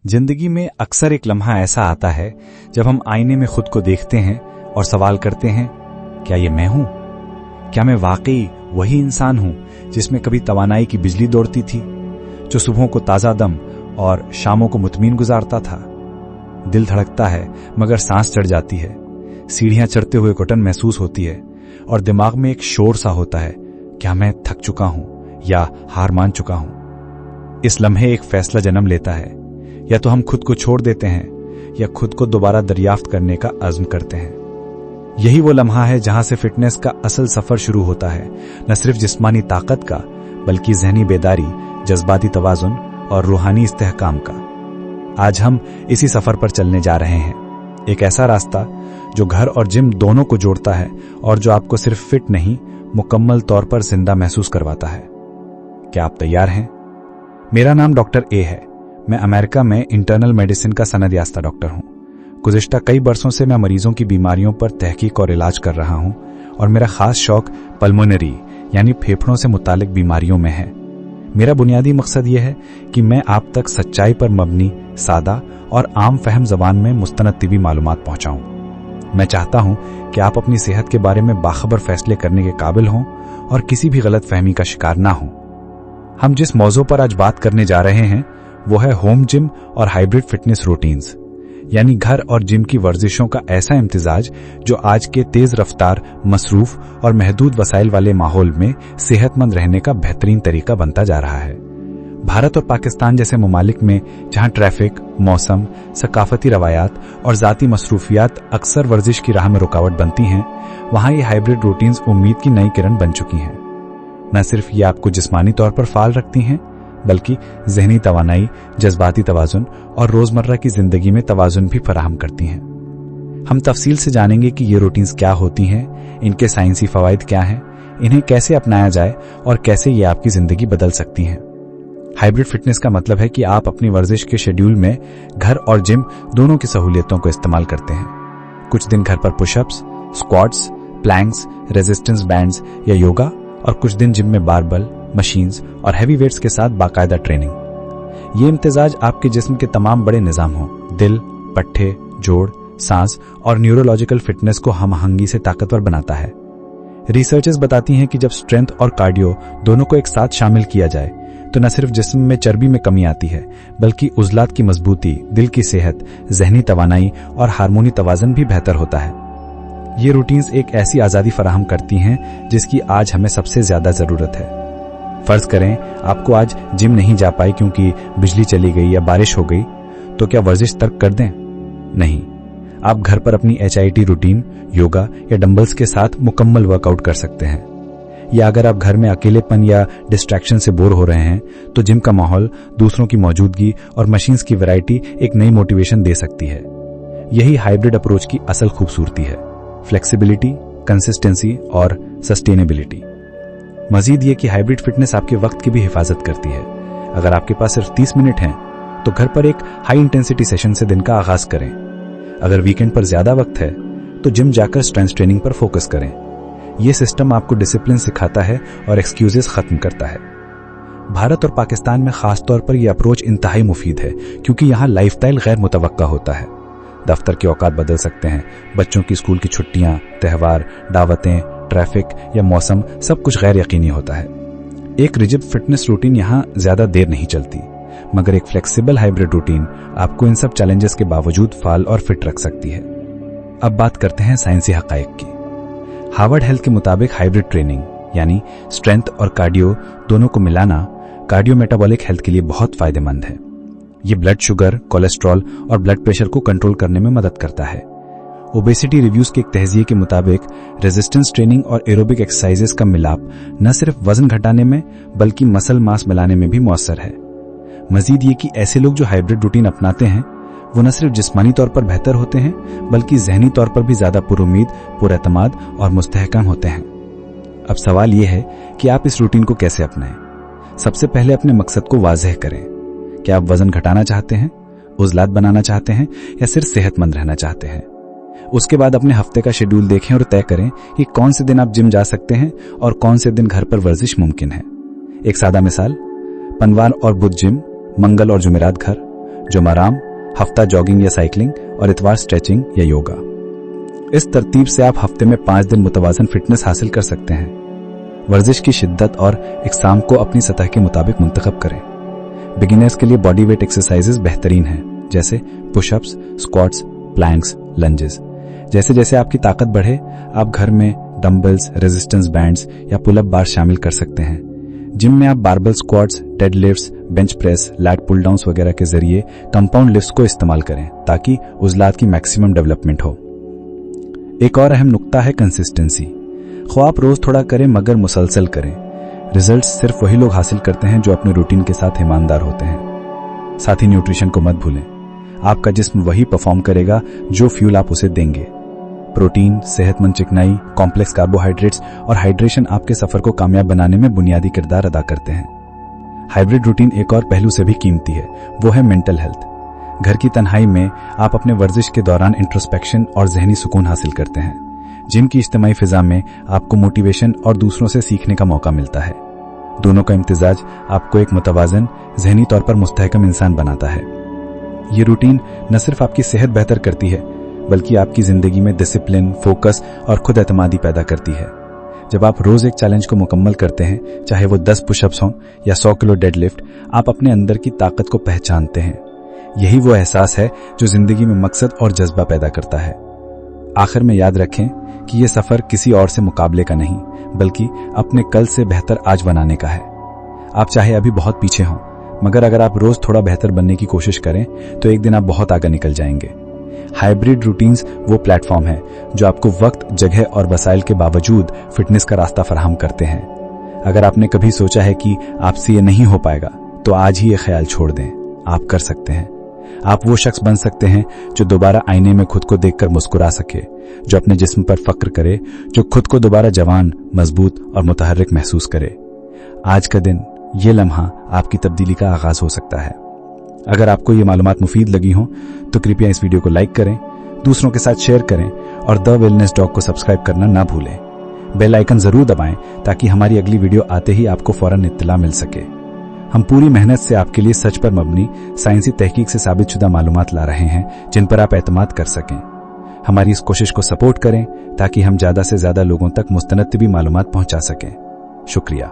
जिंदगी में अक्सर एक लम्हा ऐसा आता है जब हम आईने में खुद को देखते हैं और सवाल करते हैं, क्या ये मैं हूं? क्या मैं वाकई वही इंसान हूं जिसमें कभी तवानाई की बिजली दौड़ती थी, जो सुबहों को ताजा दम और शामों को मुतमीन गुजारता था? दिल धड़कता है मगर सांस चढ़ जाती है, सीढ़ियां चढ़ते हुए घुटन महसूस होती है और दिमाग में एक शोर सा होता है, क्या मैं थक चुका हूं या हार मान चुका हूं? इस लम्हे एक फैसला जन्म लेता है, या तो हम खुद को छोड़ देते हैं या खुद को दोबारा दरियाफ्त करने का अज़्म करते हैं। यही वो लम्हा है जहां से फिटनेस का असल सफर शुरू होता है, न सिर्फ जिस्मानी ताकत का बल्कि ज़हनी बेदारी, जज्बाती तवाज़ुन और रूहानी इस्तेहकाम का। आज हम इसी सफर पर चलने जा रहे हैं, एक ऐसा रास्ता जो घर और जिम दोनों को जोड़ता है और जो आपको सिर्फ फिट नहीं, मुकम्मल तौर पर जिंदा महसूस करवाता है। क्या आप तैयार हैं? मेरा नाम डॉक्टर ए है। मैं अमेरिका में इंटरनल मेडिसिन का सनद याफ्ता डॉक्टर हूं। गुज़िश्ता कई बरसों से मैं मरीजों की बीमारियों पर तहकीक और इलाज कर रहा हूं और मेरा खास शौक पल्मोनरी यानी फेफड़ों से मुतालिक बीमारियों में है। मेरा बुनियादी मकसद यह है कि मैं आप तक सच्चाई पर मबनी, सादा और आम फहम जबान में मुस्तनद तिबी मालूमात पहुंचाऊं। मैं चाहता हूं कि आप अपनी सेहत के बारे में बाखबर फैसले करने के काबिल हों और किसी भी गलत फहमी का शिकार ना हों। हम जिस मौजू पर आज बात करने जा रहे हैं वो है होम जिम और हाइब्रिड फिटनेस रूटीन्स, यानी घर और जिम की वर्जिशों का ऐसा इम्तिजाज जो आज के तेज रफ्तार, मसरूफ और महदूद वसाइल वाले माहौल में सेहतमंद रहने का बेहतरीन तरीका बनता जा रहा है। भारत और पाकिस्तान जैसे ममालिक में जहां ट्रैफिक, मौसम, सकाफती रवायात और जाती मसरूफियात अक्सर वर्जिश की राह में रुकावट बनती हैं, वहां ये हाइब्रिड रूटीन्स उम्मीद की नई किरण बन चुकी हैं। न सिर्फ ये आपको जिस्मानी तौर पर फाल रखती हैं बल्कि ज़हनी तवानाई, जज्बाती तवाज़ुन और रोज़मर्रा की ज़िंदगी में तवाज़ुन भी फराहम करती हैं। हम तफसील से जानेंगे कि ये रूटीन्स क्या होती हैं, इनके साइंसी फ़वाइद क्या हैं, इन्हें कैसे अपनाया जाए और कैसे ये आपकी ज़िंदगी बदल सकती हैं। हाइब्रिड फिटनेस का मतलब है कि आप अपनी वर्जिश के शेड्यूल में घर और जिम दोनों की सहूलियतों को इस्तेमाल करते हैं। कुछ दिन घर पर pushups, squats, planks, resistance bands या योगा, और कुछ दिन जिम में बारबल, मशीन्स और हैवी वेट्स के साथ बाकायदा ट्रेनिंग। ये इम्तिजाज आपके जिस्म के तमाम बड़े निजाम हों, दिल, पट्टे, जोड़, सांस और न्यूरोलॉजिकल फिटनेस को हमआहंगी से ताकतवर बनाता है। रिसर्चेस बताती हैं कि जब स्ट्रेंथ और कार्डियो दोनों को एक साथ शामिल किया जाए तो न सिर्फ जिस्म में चर्बी में कमी आती है बल्कि उज़लात की मजबूती, दिल की सेहत, जहनी तवानाई और हार्मोनी तवाज़ुन भी बेहतर होता है। ये रूटीन्स एक ऐसी आज़ादी फराहम करती हैं जिसकी आज हमें सबसे ज्यादा जरूरत है। फर्ज करें आपको आज जिम नहीं जा पाई क्योंकि बिजली चली गई या बारिश हो गई, तो क्या वर्जिश तर्क कर दें? नहीं, आप घर पर अपनी HIIT रूटीन, योगा या डंबल्स के साथ मुकम्मल वर्कआउट कर सकते हैं। या अगर आप घर में अकेलेपन या डिस्ट्रैक्शन से बोर हो रहे हैं तो जिम का माहौल, दूसरों की मौजूदगी और मशीन्स की वैरायटी एक नई मोटिवेशन दे सकती है। यही हाइब्रिड अप्रोच की असल खूबसूरती है, फ्लेक्सिबिलिटी, कंसिस्टेंसी और सस्टेनेबिलिटी। मजीद ये कि हाइब्रिड फिटनेस आपके वक्त की भी हिफाजत करती है। अगर आपके पास सिर्फ 30 मिनट हैं तो घर पर एक हाई इंटेंसिटी सेशन से दिन का आगाज करें। अगर वीकेंड पर ज्यादा वक्त है तो जिम जाकर स्ट्रेंथ ट्रेनिंग पर फोकस करें। यह सिस्टम आपको डिसिप्लिन सिखाता है और एक्सक्यूजेस खत्म करता है। भारत और पाकिस्तान में खास तौर पर यह अप्रोच इंतहाई मुफीद है क्योंकि यहाँ लाइफस्टाइल गैर मुतवक्का होता है। दफ्तर के औकात बदल सकते हैं, बच्चों की स्कूल की छुट्टियां, त्यौहार, दावतें, ट्रैफिक या मौसम, सब कुछ गैर यकीनी होता है। एक रिजिड फिटनेस रूटीन यहाँ ज्यादा देर नहीं चलती, मगर एक फ्लेक्सिबल हाइब्रिड रूटीन आपको इन सब चैलेंजेस के बावजूद फाल और फिट रख सकती है। अब बात करते हैं साइंसी हकायक की। हार्वर्ड हेल्थ के मुताबिक हाइब्रिड ट्रेनिंग यानी स्ट्रेंथ और कार्डियो दोनों को मिलाना कार्डियो मेटाबॉलिक हेल्थ के लिए बहुत फायदेमंद है। ये ब्लड शुगर, कोलेस्ट्रॉल और ब्लड प्रेशर को कंट्रोल करने में मदद करता है। ओबेसिटी रिव्यूज के एक तहज़िये के मुताबिक रेजिस्टेंस ट्रेनिंग और एरोबिक एक्सरसाइजेस का मिलाप न सिर्फ वजन घटाने में बल्कि मसल मास मिलाने में भी मौसर है। मजीद ये कि ऐसे लोग जो हाइब्रिड रूटीन अपनाते हैं वो न सिर्फ जिस्मानी तौर पर बेहतर होते हैं बल्कि जहनी तौर पर भी ज्यादा पुरुमीद, पुरएतमाद और मुस्तहकम होते हैं। अब सवाल यह है कि आप इस रूटीन को कैसे अपनाएं। सबसे पहले अपने मकसद को वाज़ेह करें। क्या आप वजन घटाना चाहते हैं, उज़लात बनाना चाहते हैं या सिर्फ सेहतमंद रहना चाहते हैं? उसके बाद अपने हफ्ते का शेड्यूल देखें और तय करें कि कौन से दिन आप जिम जा सकते हैं और कौन से दिन घर पर वर्जिश मुमकिन है। एक सादा मिसाल, पनवार और बुध जिम, मंगल और जुमेरात घर, जुमाराम, हफ्ता जॉगिंग या साइकिलिंग और इतवार स्ट्रेचिंग या योगा। इस तरतीब से आप हफ्ते में 5 दिन मुतवाजन फिटनेस हासिल कर सकते हैं। वर्जिश की शिद्दत और इकसाम को अपनी सतह के मुताबिक मुंतखब करें। बिगिनर्स के लिए बॉडी वेट एक्सरसाइजेज बेहतरीन हैं, जैसे पुशअप्स, स्क्वाट्स, प्लैंक्स, लंजेस। जैसे जैसे आपकी ताकत बढ़े, आप घर में डंबल्स, रेजिस्टेंस बैंड्स या पुलअप बार शामिल कर सकते हैं। जिम में आप barbell squats, deadlifts, bench press, lat pull downs वगैरह के जरिए कंपाउंड लिफ्ट्स को इस्तेमाल करें ताकि उज़लात की मैक्सिमम डेवलपमेंट हो। एक और अहम नुक्ता है कंसिस्टेंसी। ख्वाह आप रोज थोड़ा करें मगर मुसलसल करें। रिजल्ट्स सिर्फ वही लोग हासिल करते हैं जो अपने रूटीन के साथ ईमानदार होते हैं। साथ ही न्यूट्रिशन को मत भूलें। आपका जिस्म वही परफॉर्म करेगा जो फ्यूल आप उसे देंगे। प्रोटीन, सेहतमंद चिकनाई, कॉम्प्लेक्स कार्बोहाइड्रेट्स और हाइड्रेशन आपके सफर को कामयाब बनाने में बुनियादी किरदार अदा करते हैं। हाइब्रिड रूटीन एक और पहलू से भी कीमती है, वो है मेंटल हेल्थ। घर की तन्हाई में आप अपने वर्जिश के दौरान इंट्रोस्पेक्शन और जहनी सुकून हासिल करते हैं। जिम की इज्तिमाई फिजा में आपको मोटिवेशन और दूसरों से सीखने का मौका मिलता है। दोनों का इम्तिजाज आपको एक मुतवाजन, जहनी तौर पर मुस्तहकम इंसान बनाता है। ये रूटीन न सिर्फ आपकी सेहत बेहतर करती है बल्कि आपकी जिंदगी में डिसिप्लिन, फोकस और खुद एतमादी पैदा करती है। जब आप रोज एक चैलेंज को मुकम्मल करते हैं, चाहे वो 10 पुशअप्स हों या 100 किलो डेडलिफ्ट, आप अपने अंदर की ताकत को पहचानते हैं। यही वो एहसास है जो जिंदगी में मकसद और जज्बा पैदा करता है। आखिर में याद रखें कि ये सफर किसी और से मुकाबले का नहीं बल्कि अपने कल से बेहतर आज बनाने का है। आप चाहे अभी बहुत पीछे हों, मगर अगर आप रोज थोड़ा बेहतर बनने की कोशिश करें तो एक दिन आप बहुत आगे निकल जाएंगे। हाइब्रिड रूटीन्स वो प्लेटफॉर्म है जो आपको वक्त, जगह और वसाइल के बावजूद फिटनेस का रास्ता फराहम करते हैं। अगर आपने कभी सोचा है कि आपसे ये नहीं हो पाएगा तो आज ही ये ख्याल छोड़ दें, आप कर सकते हैं। आप वो शख्स बन सकते हैं जो दोबारा आईने में खुद को देखकर मुस्कुरा सके, जो अपने जिस्म पर फक्र करे, जो खुद को दोबारा जवान, मजबूत और मुतहर्रिक महसूस करे। आज का दिन, ये लम्हा आपकी तब्दीली का आगाज हो सकता है। अगर आपको ये मालूमात मुफीद लगी हो तो कृपया इस वीडियो को लाइक करें, दूसरों के साथ शेयर करें और द वेलनेस डॉग को सब्सक्राइब करना ना भूलें। बेल आइकन जरूर दबाएं ताकि हमारी अगली वीडियो आते ही आपको फौरन इत्तला मिल सके। हम पूरी मेहनत से आपके लिए सच पर मबनी, साइंसी तहकीक से साबितशुदा मालूमात ला रहे हैं जिन पर आप एतमाद कर सकें। हमारी इस कोशिश को सपोर्ट करें ताकि हम ज्यादा से ज्यादा लोगों तक मुस्तनद तिबी मालूमात पहुंचा सकें। शुक्रिया।